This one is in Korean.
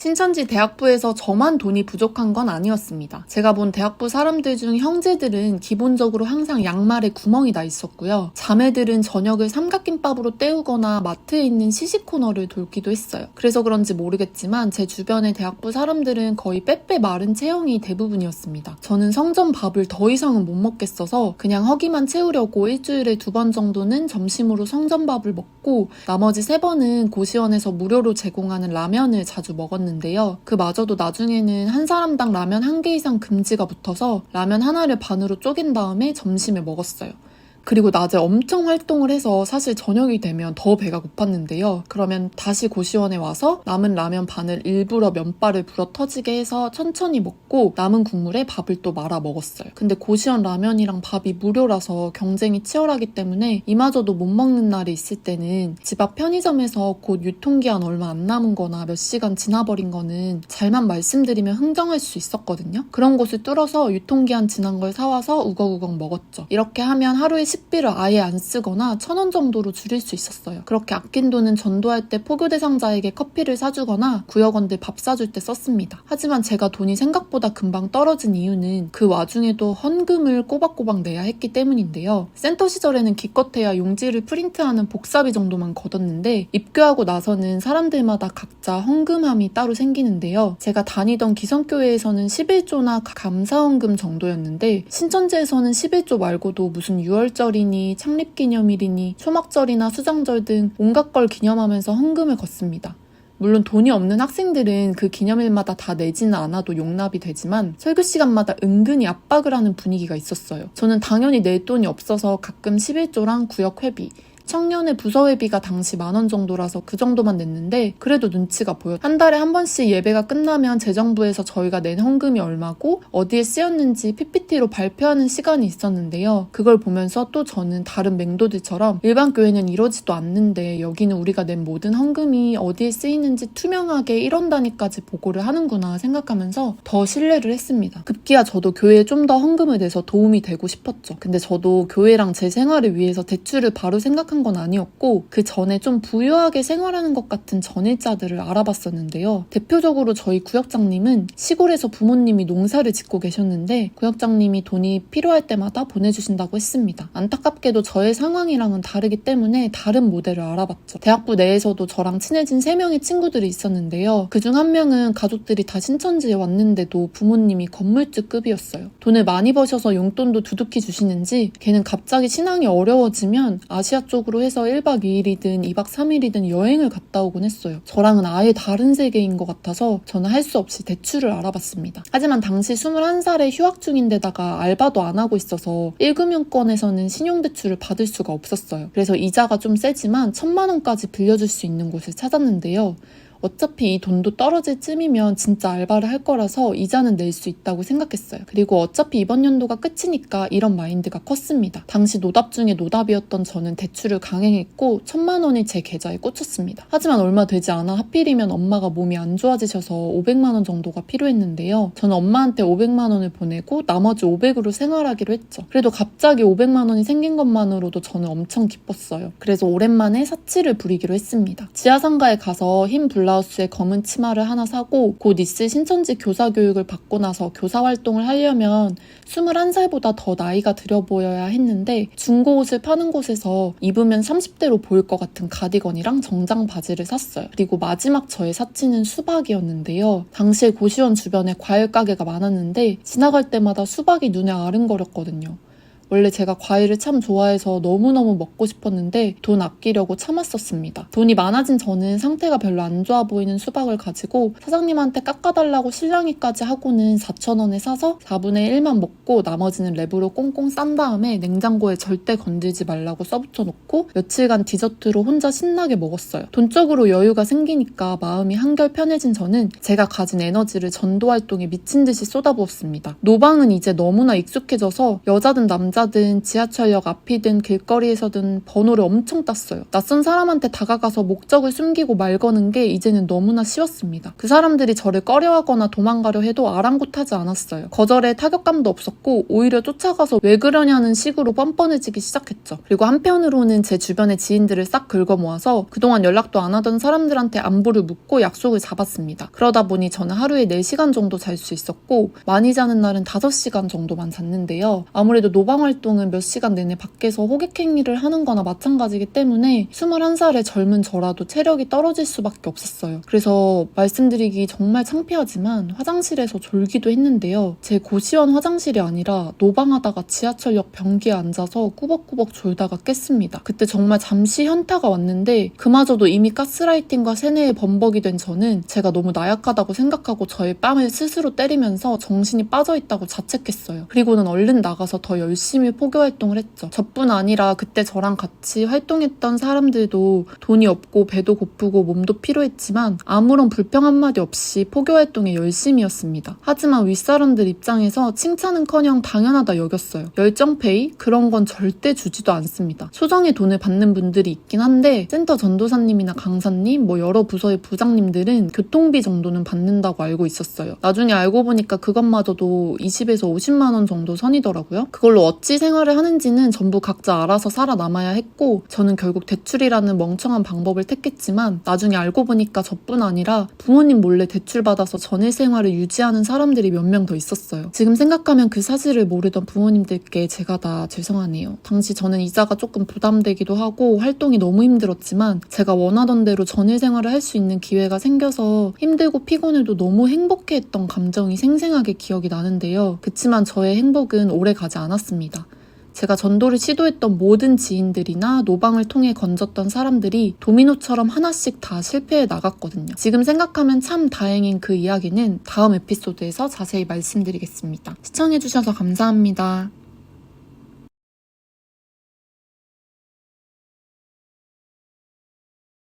신천지 대학부에서 저만 돈이 부족한 건 아니었습니다. 제가 본 대학부 사람들 중 형제들은 기본적으로 항상 양말에 구멍이 나 있었고요. 자매들은 저녁을 삼각김밥으로 때우거나 마트에 있는 시식 코너를 돌기도 했어요. 그래서 그런지 모르겠지만 제 주변의 대학부 사람들은 거의 빼빼 마른 체형이 대부분이었습니다. 저는 성전 밥을 더 이상은 못 먹겠어서 그냥 허기만 채우려고 일주일에 2번 정도는 점심으로 성전밥을 먹고 나머지 3번은 고시원에서 무료로 제공하는 라면을 자주 먹었는데요. 그마저도 나중에는 한 사람당 라면 1개 이상 금지가 붙어서 라면 하나를 반으로 쪼갠 다음에 점심에 먹었어요. 그리고 낮에 엄청 활동을 해서 사실 저녁이 되면 더 배가 고팠는데요. 그러면 다시 고시원에 와서 남은 라면 반을 일부러 면발을 불어 터지게 해서 천천히 먹고 남은 국물에 밥을 또 말아 먹었어요. 근데 고시원 라면이랑 밥이 무료라서 경쟁이 치열하기 때문에 이마저도 못 먹는 날이 있을 때는 집 앞 편의점에서 곧 유통기한 얼마 안 남은 거나 몇 시간 지나버린 거는 잘만 말씀드리면 흥정할 수 있었거든요. 그런 곳을 뚫어서 유통기한 지난 걸 사와서 우걱우걱 먹었죠. 이렇게 하면 하루에 식비를 아예 안 쓰거나 1,000원 정도로 줄일 수 있었어요. 그렇게 아낀 돈은 전도할 때 포교 대상자에게 커피를 사주거나 구역원들 밥 사줄 때 썼습니다. 하지만 제가 돈이 생각보다 금방 떨어진 이유는 그 와중에도 헌금을 꼬박꼬박 내야 했기 때문인데요. 센터 시절에는 기껏해야 용지를 프린트하는 복사비 정도만 걷었는데 입교하고 나서는 사람들마다 각자 헌금함이 따로 생기는데요. 제가 다니던 기성교회에서는 11조나 감사헌금 정도였는데 신천지에서는 11조 말고도 무슨 6월절이니 창립기념일이니 초막절이나 수장절 등 온갖 걸 기념하면서 헌금을 걷습니다. 물론 돈이 없는 학생들은 그 기념일마다 다 내지는 않아도 용납이 되지만 설교 시간마다 은근히 압박을 하는 분위기가 있었어요. 저는 당연히 낼 돈이 없어서 가끔 11조랑 구역 회비, 청년의 부서회비가 당시 10,000원 정도라서 그 정도만 냈는데 그래도 눈치가 보여. 한 달에 한 번씩 예배가 끝나면 재정부에서 저희가 낸 헌금이 얼마고 어디에 쓰였는지 PPT로 발표하는 시간이 있었는데요. 그걸 보면서 또 저는 다른 맹도들처럼 일반 교회는 이러지도 않는데 여기는 우리가 낸 모든 헌금이 어디에 쓰이는지 투명하게 1원 단위까지 보고를 하는구나 생각하면서 더 신뢰를 했습니다. 급기야 저도 교회에 좀 더 헌금을 내서 도움이 되고 싶었죠. 근데 저도 교회랑 제 생활을 위해서 대출을 바로 생각한 건 아니었고 그 전에 좀 부유하게 생활하는 것 같은 전일자들을 알아봤었는데요. 대표적으로 저희 구역장님은 시골에서 부모님이 농사를 짓고 계셨는데 구역장님이 돈이 필요할 때마다 보내주신다고 했습니다. 안타깝게도 저의 상황이랑은 다르기 때문에 다른 모델을 알아봤죠. 대학부 내에서도 저랑 친해진 3명의 친구들이 있었는데요. 그중 한 명은 가족들이 다 신천지에 왔는데도 부모님이 건물주급이었어요. 돈을 많이 버셔서 용돈도 두둑히 주시는지 걔는 갑자기 신앙이 어려워지면 아시아 쪽으로 해서 1박 2일이든 2박 3일이든 여행을 갔다 오곤 했어요. 저랑은 아예 다른 세계인 것 같아서 저는 할 수 없이 대출을 알아봤습니다. 하지만 당시 21살에 휴학 중인데다가 알바도 안 하고 있어서 1금융권에서는 신용대출을 받을 수가 없었어요. 그래서 이자가 좀 세지만 1,000만 원까지 빌려줄 수 있는 곳을 찾았는데요. 어차피 이 돈도 떨어질 쯤이면 진짜 알바를 할 거라서 이자는 낼 수 있다고 생각했어요. 그리고 어차피 이번 연도가 끝이니까 이런 마인드가 컸습니다. 당시 노답 중에 노답이었던 저는 대출을 강행했고 1,000만 원이 제 계좌에 꽂혔습니다. 하지만 얼마 되지 않아 하필이면 엄마가 몸이 안 좋아지셔서 500만 원 정도가 필요했는데요. 저는 엄마한테 500만 원을 보내고 나머지 500으로 생활하기로 했죠. 그래도 갑자기 500만 원이 생긴 것만으로도 저는 엄청 기뻤어요. 그래서 오랜만에 사치를 부리기로 했습니다. 지하상가에 가서 흰 블라우스에 검은 치마를 하나 사고 곧 있을 신천지 교사 교육을 받고 나서 교사 활동을 하려면 21살보다 더 나이가 들어 보여야 했는데 중고 옷을 파는 곳에서 입으면 30대로 보일 것 같은 가디건이랑 정장 바지를 샀어요. 그리고 마지막 저의 사치는 수박이었는데요. 당시에 고시원 주변에 과일 가게가 많았는데 지나갈 때마다 수박이 눈에 아른거렸거든요. 원래 제가 과일을 참 좋아해서 너무너무 먹고 싶었는데 돈 아끼려고 참았었습니다. 돈이 많아진 저는 상태가 별로 안 좋아 보이는 수박을 가지고 사장님한테 깎아달라고 실랑이까지 하고는 4,000원에 사서 4분의 1만 먹고 나머지는 랩으로 꽁꽁 싼 다음에 냉장고에 절대 건들지 말라고 써붙여놓고 며칠간 디저트로 혼자 신나게 먹었어요. 돈적으로 여유가 생기니까 마음이 한결 편해진 저는 제가 가진 에너지를 전도 활동에 미친 듯이 쏟아부었습니다. 노방은 이제 너무나 익숙해져서 여자든 남자 기차든 지하철역 앞이든 길거리에서든 번호를 엄청 땄어요. 낯선 사람한테 다가가서 목적을 숨기고 말 거는 게 이제는 너무나 쉬웠습니다. 그 사람들이 저를 꺼려하거나 도망가려 해도 아랑곳하지 않았어요. 거절에 타격감도 없었고 오히려 쫓아가서 왜 그러냐는 식으로 뻔뻔해지기 시작했죠. 그리고 한편으로는 제 주변의 지인들을 싹 긁어 모아서 그동안 연락도 안 하던 사람들한테 안부를 묻고 약속을 잡았습니다. 그러다 보니 저는 하루에 4시간 정도 잘 수 있었고 많이 자는 날은 5시간 정도만 잤는데요. 아무래도 노방 활동은 몇 시간 내내 밖에서 호객행위를 하는 거나 마찬가지이기 때문에 21살의 젊은 저라도 체력이 떨어질 수밖에 없었어요. 그래서 말씀드리기 정말 창피하지만 화장실에서 졸기도 했는데요. 제 고시원 화장실이 아니라 노방하다가 지하철역 변기에 앉아서 꾸벅꾸벅 졸다가 깼습니다. 그때 정말 잠시 현타가 왔는데 그마저도 이미 가스라이팅과 세뇌에 범벅이 된 저는 제가 너무 나약하다고 생각하고 저의 뺨을 스스로 때리면서 정신이 빠져있다고 자책했어요. 그리고는 얼른 나가서 더 열심히 포교 활동을 했죠. 저뿐 아니라 그때 저랑 같이 활동했던 사람들도 돈이 없고 배도 고프고 몸도 피로했지만 아무런 불평 한마디 없이 포교 활동에 열심이었습니다. 하지만 윗사람들 입장에서 칭찬은커녕 당연하다 여겼어요. 열정페이? 그런 건 절대 주지도 않습니다. 소정의 돈을 받는 분들이 있긴 한데 센터 전도사님이나 강사님, 여러 부서의 부장님들은 교통비 정도는 받는다고 알고 있었어요. 나중에 알고 보니까 그것마저도 20에서 50만 원 정도 선이더라고요. 그걸로 어찌 생활을 하는지는 전부 각자 알아서 살아남아야 했고 저는 결국 대출이라는 멍청한 방법을 택했지만 나중에 알고 보니까 저뿐 아니라 부모님 몰래 대출받아서 전일 생활을 유지하는 사람들이 몇 명 더 있었어요. 지금 생각하면 그 사실을 모르던 부모님들께 제가 다 죄송하네요. 당시 저는 이자가 조금 부담되기도 하고 활동이 너무 힘들었지만 제가 원하던 대로 전일 생활을 할 수 있는 기회가 생겨서 힘들고 피곤해도 너무 행복해했던 감정이 생생하게 기억이 나는데요. 그치만 저의 행복은 오래 가지 않았습니다. 제가 전도를 시도했던 모든 지인들이나 노방을 통해 건졌던 사람들이 도미노처럼 하나씩 다 실패해 나갔거든요. 지금 생각하면 참 다행인 그 이야기는 다음 에피소드에서 자세히 말씀드리겠습니다. 시청해주셔서 감사합니다.